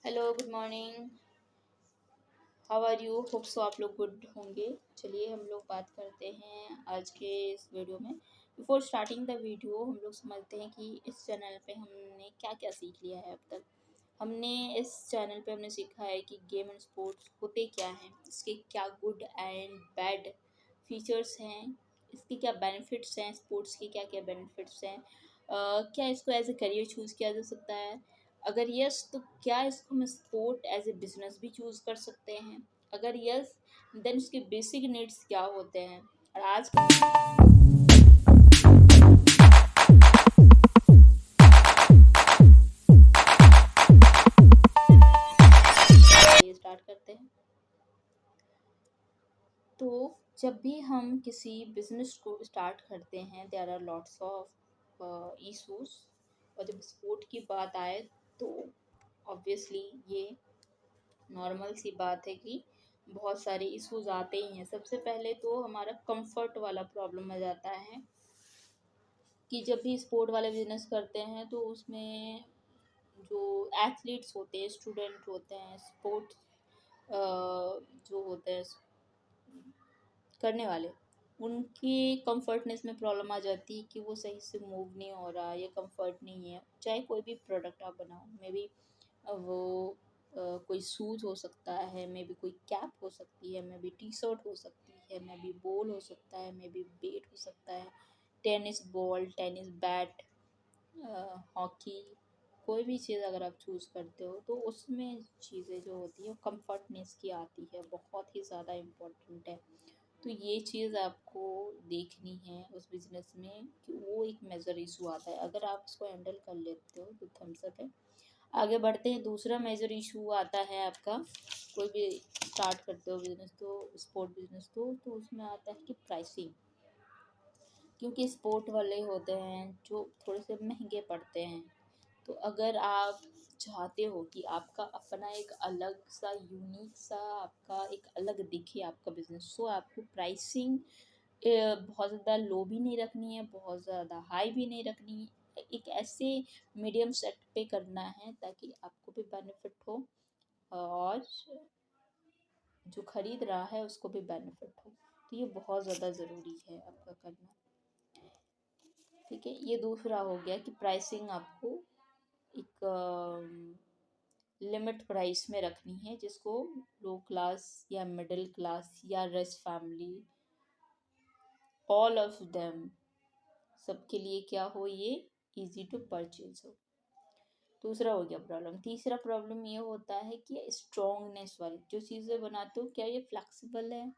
Hello, good morning. How are you? Hope so आप लोग good होंगे। चलिए हम लोग बात करते हैं आज के इस वीडियो में। बिफोर स्टार्टिंग द वीडियो हम लोग समझते हैं कि इस चैनल पे हमने क्या क्या सीख लिया है अब तक। हमने इस चैनल पे हमने सीखा है कि गेम एंड स्पोर्ट्स होते क्या हैं, इसके क्या गुड एंड बैड फीचर्स हैं, इसके क्या बेनिफिट्स हैं, स्पोर्ट्स के क्या क्या बेनिफिट्स हैं। क्या इसको एज ए करियर चूज़ किया जा सकता है? अगर यस तो क्या इसको हम स्पोर्ट एज ए बिजनेस भी चूज कर सकते हैं? अगर यस देन उसके बेसिक नीड्स क्या होते हैं? और आज ये स्टार्ट करते हैं। तो जब भी हम किसी बिजनेस को स्टार्ट करते हैं there are lots of issues. और जब स्पोर्ट की बात आए तो ऑब्वियसली ये नॉर्मल सी बात है कि बहुत सारे इश्यूज आते ही हैं। सबसे पहले तो हमारा कंफर्ट वाला प्रॉब्लम आ जाता है कि जब भी स्पोर्ट वाले बिजनेस करते हैं तो उसमें जो एथलीट्स होते हैं, स्टूडेंट होते हैं, स्पोर्ट्स जो होते हैं करने वाले, उनकी कंफर्टनेस में प्रॉब्लम आ जाती है कि वो सही से मूव नहीं हो रहा, ये कंफर्ट नहीं है। चाहे कोई भी प्रोडक्ट आप बनाओ, मे बी वो कोई शूज़ हो सकता है, मे बी कोई कैप हो सकती है, मे बी टी शर्ट हो सकती है, मे बी बॉल हो सकता है, मे बी बैट हो सकता है, tennis ball, tennis bat, hockey, कोई भी चीज़ अगर आप चूज़ करते हो तो उसमें चीज़ें जो होती है कंफर्टनेस की आती है, बहुत ही ज़्यादा इम्पोर्टेंट है। तो ये चीज़ आपको देखनी है उस बिज़नेस में कि वो एक मेजर इशू आता है। अगर आप उसको हैंडल कर लेते हो तो थम्स अप है। आगे बढ़ते हैं। दूसरा मेजर इशू आता है आपका, कोई भी स्टार्ट करते हो बिजनेस तो स्पोर्ट बिजनेस तो उसमें आता है कि प्राइसिंग। क्योंकि स्पोर्ट वाले होते हैं जो थोड़े से महंगे पड़ते हैं। तो अगर आप चाहते हो कि आपका अपना एक अलग सा यूनिक सा आपका एक अलग दिखे आपका बिजनेस, तो आपको प्राइसिंग बहुत ज़्यादा लो भी नहीं रखनी है, बहुत ज़्यादा हाई भी नहीं रखनी है। एक ऐसे मीडियम सेट पे करना है ताकि आपको भी बेनिफिट हो और जो खरीद रहा है उसको भी बेनिफिट हो। तो ये बहुत ज़्यादा ज़रूरी है आपका करना। ठीक है, ये दूसरा हो गया कि प्राइसिंग आपको एक लिमिट प्राइस में रखनी है जिसको लो क्लास या मिडिल क्लास या rich family, all of them, सबके लिए क्या हो, ये इजी टू परचेज हो। दूसरा हो गया प्रॉब्लम। तीसरा प्रॉब्लम ये होता है कि स्ट्रॉन्गनेस वाली जो चीज़ें बनाते हो, क्या ये फ्लेक्सिबल है,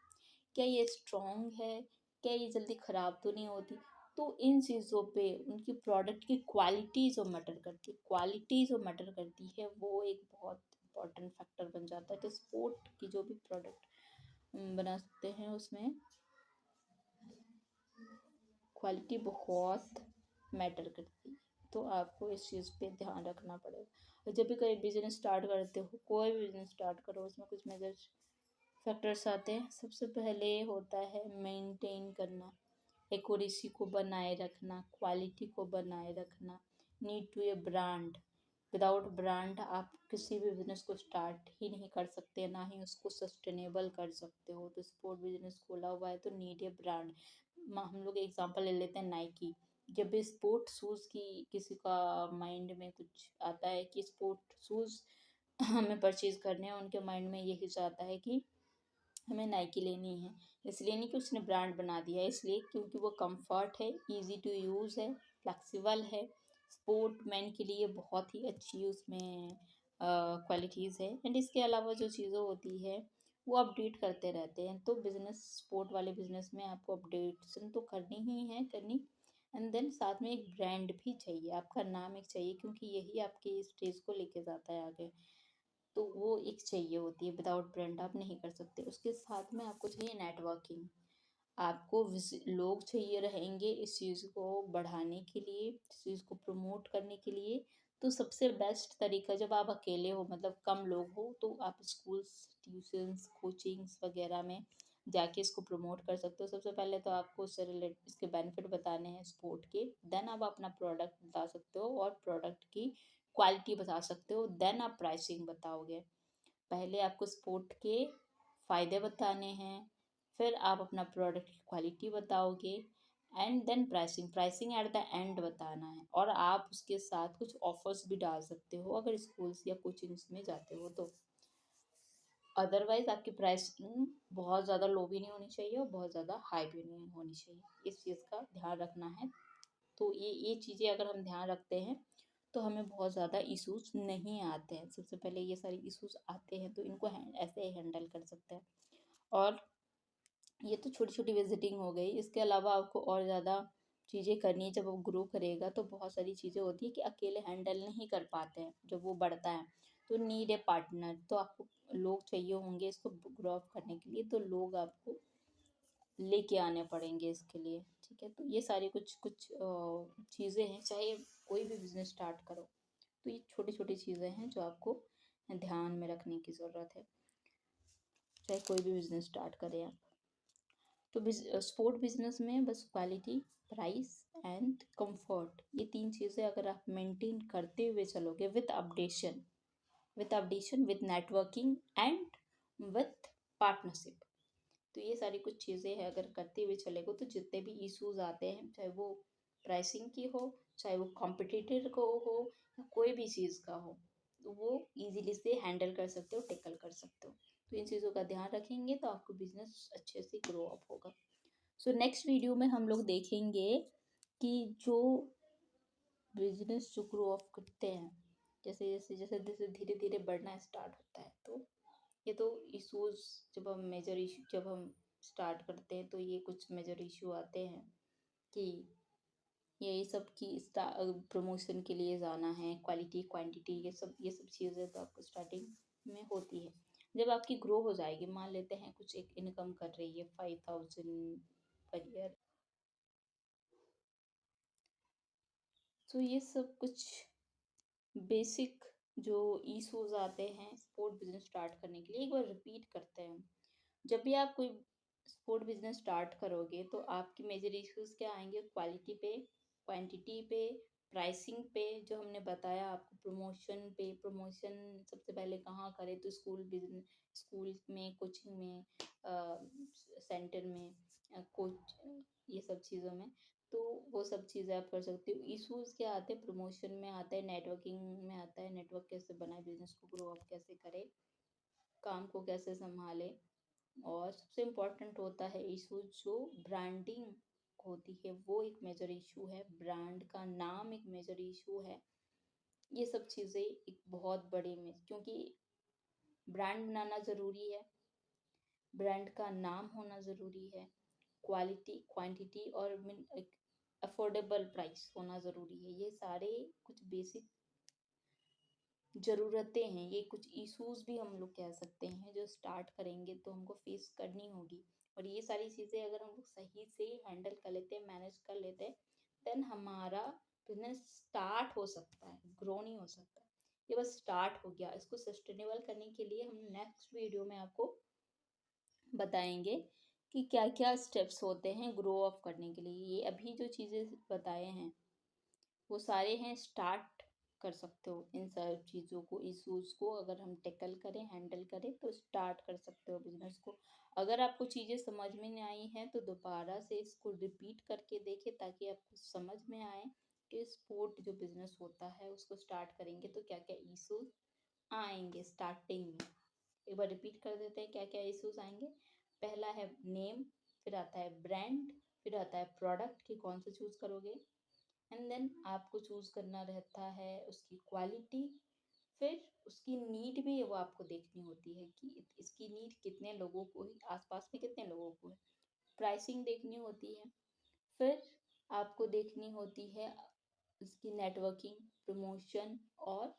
क्या ये स्ट्रॉन्ग है, क्या ये जल्दी ख़राब तो नहीं होती। तो इन चीज़ों पे उनकी प्रोडक्ट की क्वालिटी जो मैटर करती है, क्वालिटी जो मैटर करती है वो एक बहुत इंपॉर्टेंट फैक्टर बन जाता है। तो स्पोर्ट की जो भी प्रोडक्ट बना सकते हैं उसमें क्वालिटी बहुत मैटर करती है। तो आपको इस चीज़ पे ध्यान रखना पड़ेगा। और जब भी कोई बिजनेस स्टार्ट करते हो, कोई भी बिजनेस स्टार्ट करो, उसमें कुछ मेजर फैक्टर्स आते हैं। सबसे पहले होता है मेंटेन करना, एक्यूरेसी को बनाए रखना, क्वालिटी को बनाए रखना, need to a brand. Without brand आप किसी भी बिजनेस को स्टार्ट ही नहीं कर सकते, ना ही उसको सस्टेनेबल कर सकते हो। तो स्पोर्ट बिजनेस खोला हुआ है तो नीड ए ब्रांड। हम लोग एग्जांपल ले लेते हैं नाइकी। जब भी स्पोर्ट शूज़ की किसी का माइंड में कुछ आता है कि स्पोर्ट शूज़ हमें परचेज करने हैं, उनके माइंड में यही जाता है कि हमें नाइकी लेनी है। इसलिए नहीं कि उसने ब्रांड बना दिया है, इसलिए क्योंकि वो कंफर्ट है, इजी टू यूज़ है, फ्लेक्सिबल है, स्पोर्ट मैन के लिए बहुत ही अच्छी उसमें क्वालिटीज़ है। एंड इसके अलावा जो चीज़ें होती है वो अपडेट करते रहते हैं। तो बिजनेस, स्पोर्ट वाले बिजनेस में आपको अपडेशन तो करनी ही है, करनी। एंड देन साथ में एक ब्रांड भी चाहिए, आपका नाम एक चाहिए, क्योंकि यही आपके स्टेज को लेके जाता है आगे। तो वो एक चाहिए होती है, विदाउट ब्रांड आप नहीं कर सकते। उसके साथ में आपको चाहिए नेटवर्किंग। आपको लोग चाहिए रहेंगे इस चीज़ को बढ़ाने के लिए, इस चीज़ को प्रमोट करने के लिए। तो सबसे बेस्ट तरीका, जब आप अकेले हो, मतलब कम लोग हो, तो आप स्कूल्स, ट्यूशन्स, कोचिंग्स वगैरह में जाके इसको प्रमोट कर सकते हो। सबसे पहले तो आपको उससे रिलेट इसके बेनिफिट बताने हैं स्पोर्ट के, देन आप अपना प्रोडक्ट बता सकते हो और प्रोडक्ट की क्वालिटी बता सकते हो, देन आप प्राइसिंग बताओगे। पहले आपको स्पोर्ट के फ़ायदे बताने हैं, फिर आप अपना प्रोडक्ट की क्वालिटी बताओगे, and then pricing at the end बताना है। और आप उसके साथ कुछ ऑफर्स भी डाल सकते हो अगर स्कूल्स या कोचिंग्स में जाते हो तो। अदरवाइज आपकी प्राइसिंग बहुत ज़्यादा लो भी नहीं होनी चाहिए और बहुत ज़्यादा हाई भी नहीं होनी चाहिए, इस चीज़ का ध्यान रखना है। तो ये चीज़ें अगर हम ध्यान रखते हैं तो हमें बहुत ज़्यादा इश्यूज नहीं आते हैं। सबसे पहले ये सारे इश्यूज आते हैं तो इनको ऐसे ही हैंडल कर सकते हैं। और ये तो छोटी छोटी विजिटिंग हो गई, इसके अलावा आपको और ज़्यादा चीज़ें करनी है। जब वो ग्रो करेगा तो बहुत सारी चीज़ें होती है कि अकेले हैंडल नहीं कर पाते हैं, जब वो बढ़ता है तो नीड ए पार्टनर। तो आपको लोग चाहिए होंगे इसको ग्रो अप करने के लिए, तो लोग आपको लेके आने पड़ेंगे इसके लिए, ठीक है। तो ये सारी कुछ कुछ चीज़ें हैं, चाहे कोई भी बिजनेस स्टार्ट करो तो ये छोटी छोटी चीज़ें हैं जो आपको ध्यान में रखने की ज़रूरत है, चाहे कोई भी बिजनेस स्टार्ट करें आप। तो स्पोर्ट बिजनेस में बस क्वालिटी, प्राइस एंड कंफर्ट, ये तीन चीज़ें अगर आप मेंटेन करते हुए चलोगे with updation with networking and with partnership, तो ये सारी कुछ चीज़ें हैं अगर करते हुए चलेगो तो जितने भी इश्यूज आते हैं, चाहे वो प्राइसिंग की हो, चाहे वो कॉम्पिटिटर को हो, या कोई भी चीज़ का हो, तो वो इजीली से हैंडल कर सकते हो, टेकल कर सकते हो। तो इन चीज़ों का ध्यान रखेंगे तो आपको बिजनेस अच्छे से ग्रो अप होगा। सो नेक्स्ट वीडियो में हम लोग देखेंगे कि जो बिजनेस जो ग्रो अप करते हैं, जैसे जैसे जैसे जैसे धीरे धीरे बढ़ना स्टार्ट होता है, तो ये तो इश्यूज, जब हम स्टार्ट करते हैं तो ये कुछ मेजर इशू आते हैं कि ये सब की प्रमोशन के लिए जाना है, क्वालिटी क्वांटिटी, ये सब चीज़ें तो आपको स्टार्टिंग में होती है। जब आपकी ग्रो हो जाएगी, मान लेते हैं कुछ एक इनकम कर रही है 5,000 पर ईयर, तो ये सब कुछ बेसिक जो इश्यूज आते हैं स्पोर्ट बिजनेस स्टार्ट करने के लिए, एक बार रिपीट करते हैं। जब भी आप कोई स्पोर्ट बिजनेस स्टार्ट करोगे तो आपकी मेजर इश्यूज क्या आएंगे? क्वालिटी पे, क्वांटिटी पे, प्राइसिंग पे, जो हमने बताया आपको, प्रमोशन पे। प्रमोशन सबसे पहले कहाँ करें? तो स्कूल में, कोचिंग में, सेंटर में, कोच, ये सब चीज़ों में। तो वो सब चीज़ें आप कर सकते हो। इश्यूज क्या आते हैं? प्रमोशन में आता है, नेटवर्किंग में आता है, नेटवर्क कैसे बनाए, बिजनेस को ग्रो अप कैसे करे, काम को कैसे संभाले। और सबसे इम्पोर्टेंट होता है इशू जो ब्रांडिंग होती है, वो एक मेजर इशू है, ब्रांड का नाम एक मेजर इशू है। ये सब चीज़ें एक बहुत बड़ी में, क्योंकि ब्रांड बनाना ज़रूरी है, ब्रांड का नाम होना ज़रूरी है, क्वालिटी क्वांटिटी और एक अफोर्डेबल प्राइस होना ज़रूरी है। ये सारे कुछ बेसिक ज़रूरतें हैं, ये कुछ इश्यूज भी हम लोग कह सकते हैं जो स्टार्ट करेंगे तो हमको फेस करनी होगी। और ये सारी चीज़ें अगर हम लोग सही से हैंडल कर लेते हैं, मैनेज कर लेते हैं, देन हमारा बिजनेस स्टार्ट हो सकता है, ग्रो नहीं हो सकता। ये बस स्टार्ट हो गया। इसको सस्टेनेबल करने के लिए हम नेक्स्ट वीडियो में आपको बताएंगे कि क्या क्या स्टेप्स होते हैं ग्रो अप करने के लिए। ये अभी जो चीज़ें बताए हैं वो सारे हैं, स्टार्ट कर सकते हो इन सब चीज़ों को, इश्यूज को अगर हम टैकल करें, हैंडल करें तो स्टार्ट कर सकते हो बिजनेस को। अगर आपको चीज़ें समझ में नहीं आई हैं तो दोबारा से इसको रिपीट करके देखें ताकि आपको समझ में आए कि स्पोर्ट जो बिजनेस होता है उसको स्टार्ट करेंगे तो क्या क्या इश्यूज आएंगे स्टार्टिंग में। एक बार रिपीट कर देते हैं क्या क्या इश्यूज आएंगे। पहला है नेम, फिर आता है ब्रांड, फिर आता है प्रोडक्ट कि कौन सा चूज करोगे, एंड देन आपको चूज करना रहता है उसकी क्वालिटी, फिर उसकी नीड भी वो आपको देखनी होती है कि इसकी नीड कितने लोगों को है, आसपास में कितने लोगों को है। प्राइसिंग देखनी होती है, फिर आपको देखनी होती है उसकी नेटवर्किंग, प्रमोशन, और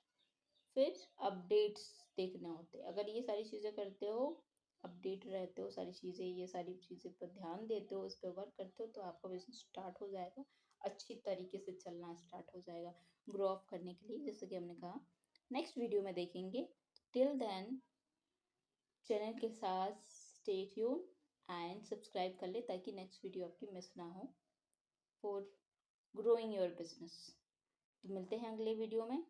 फिर अपडेट्स देखने होते हैं। अगर ये सारी चीज़ें करते हो, अपडेट रहते हो, सारी चीज़ें, ये सारी चीज़ें पर ध्यान देते हो, उस पर वर्क करते हो, तो आपका बिजनेस स्टार्ट हो जाएगा, अच्छी तरीके से चलना स्टार्ट हो जाएगा ग्रो अप करने के लिए, जैसे कि हमने कहा। नेक्स्ट वीडियो में देखेंगे। टिल देन चैनल के साथ स्टे ट्यून एंड सब्सक्राइब कर ले ताकि नेक्स्ट वीडियो आपकी मिस ना हो फॉर ग्रोइंग योर बिजनेस। तो मिलते हैं अगले वीडियो में।